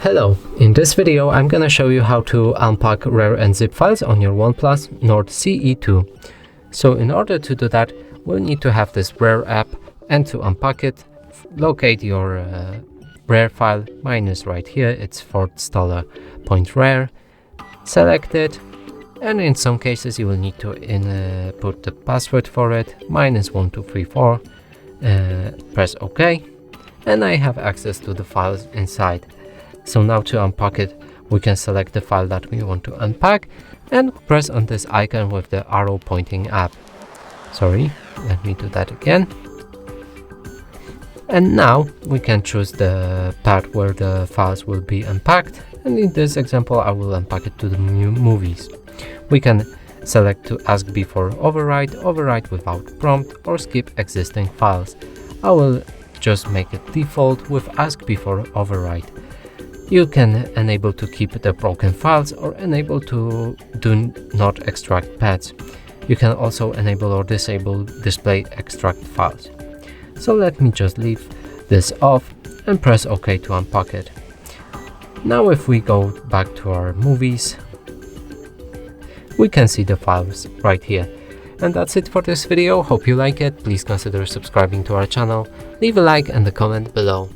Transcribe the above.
Hello, in this video I'm gonna show you how to unpack RAR and zip files on your OnePlus Nord CE2. So in order to do that, we'll need to have this RAR app, and to unpack it, locate your RAR file. Mine is right here, it's fortstaller.rar. Select it, and in some cases you will need to input the password for it. Mine is 1234. Press OK, and I have access to the files inside. So now to unpack it, we can select the file that we want to unpack and press on this icon with the arrow pointing up. Sorry, let me do that again. And now we can choose the part where the files will be unpacked, and in this example I will unpack it to the new movies. We can select to ask before overwrite, overwrite without prompt, or skip existing files. I will just make it default with ask before overwrite. You can enable to keep the broken files or enable to do not extract paths. You can also enable or disable display extract files. So let me just leave this off and press OK to unpack it. Now if we go back to our movies, we can see the files right here. And that's it for this video. Hope you like it. Please consider subscribing to our channel. Leave a like and a comment below.